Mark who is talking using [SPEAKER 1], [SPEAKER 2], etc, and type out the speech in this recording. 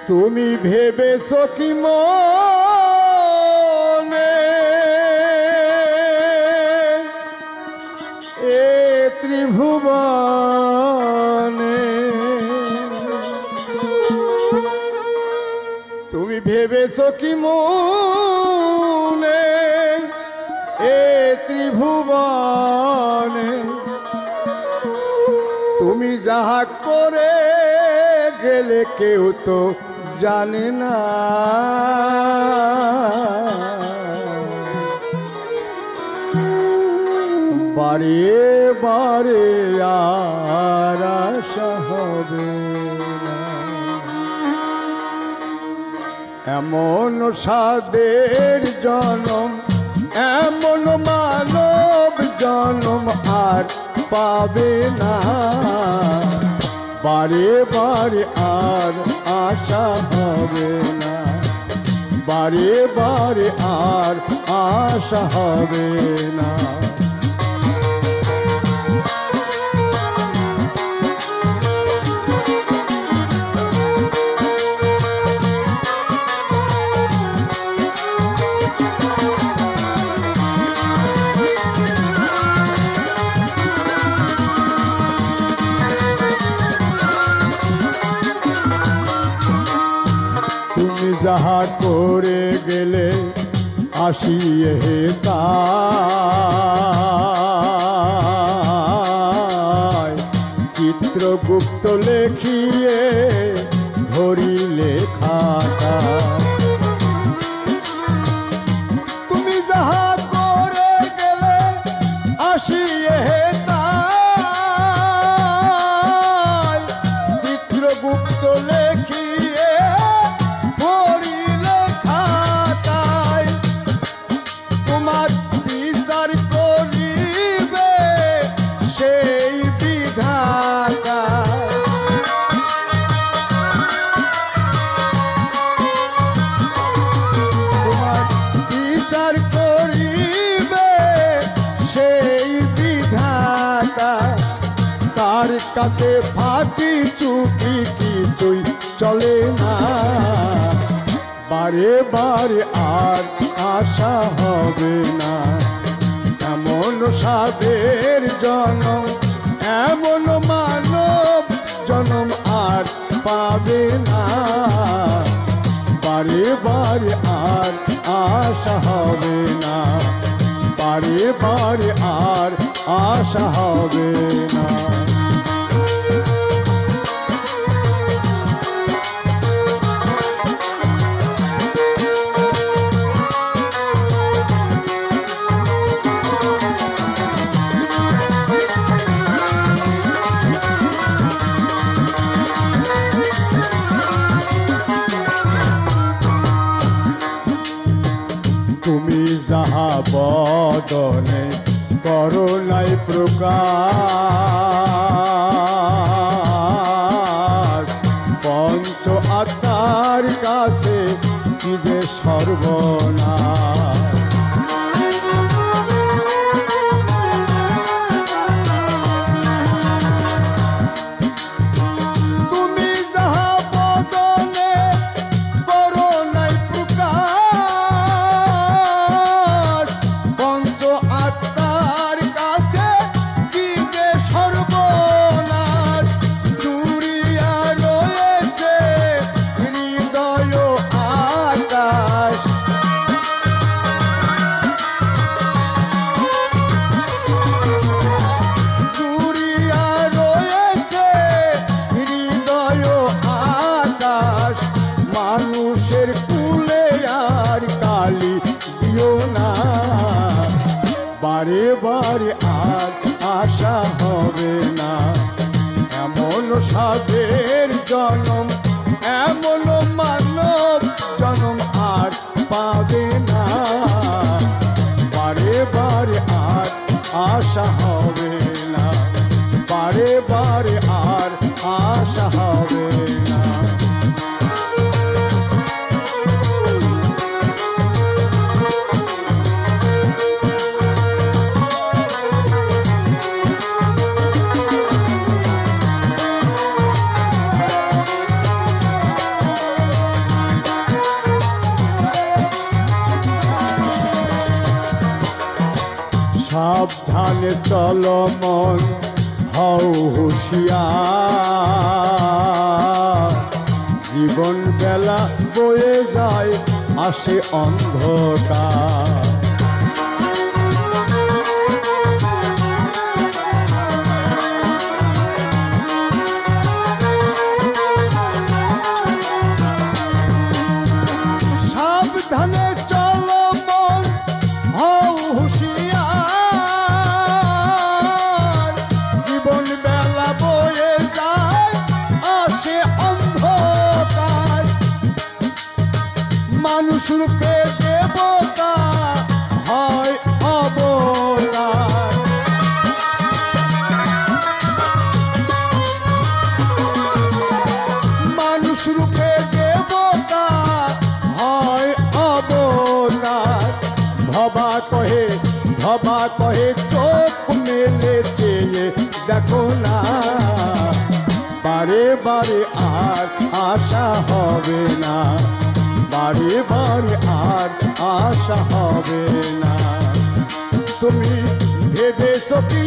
[SPEAKER 1] তুমি ভেবেছো কি মনে এ ত্রিভুবনে তুমি ভেবেছো কি মনে এ ত্রিভুবনে তুমি যাহা করে গেলে কেউ তো জানে না বারে বারে আর আশা হবে না এমন সাদের জনম এমন মানব জনম আর পাবে না বারে বারে আর আশা হবে না বারে বারে আর আশা হবে না যাহা করে গেলে আসিয়ে তাই চিত্রগুপ্ত লেখিয়ে ধরিলে খাতা তুমি যাহা করে গেলে আসিয়ে তাই চিত্রগুপ্ত লেখিয়ে কাছে ফাঁকি চুকি কিছুই চলে না বারে বারে আর আশা হবে না এমন সাদের জনম এমন মানব জনম আর পাবে না বারে বারে আর আশা হবে না বারে বারে আর আশা হবে না তুমি যাহা বদনে করো নাই প্রকাশ পঞ্চ আত্মার কাছে কি যে সর্বনাশ মানুষের কুলে আর কালি দিও না বারে বারে আর আশা হবে না এমন সাদের জনম এমন মানব জনম আর পাবে না বারে বারে আর আশা হবে না বারে বারে আর আশা হবে না সাবধানে চলো মন হও হুঁশিয়ার, জীবন বেলা বয়ে যায় আসে অন্ধকার। সাবধানে চলো মন হও হুঁশিয়ার, জীবন বেলা বয়ে যায় আসে অন্ধকার। মানুষ রূপে দেবতা হয় অবতার, মানুষ রূপে দেবতা হয় অবতার। ভবা কহে চোখ মেলে চেয়ে দেখো না, বারে বারে আর আশা হবে না, বারে বারে আর আশা হবে না। তুমি ভেবেছো কি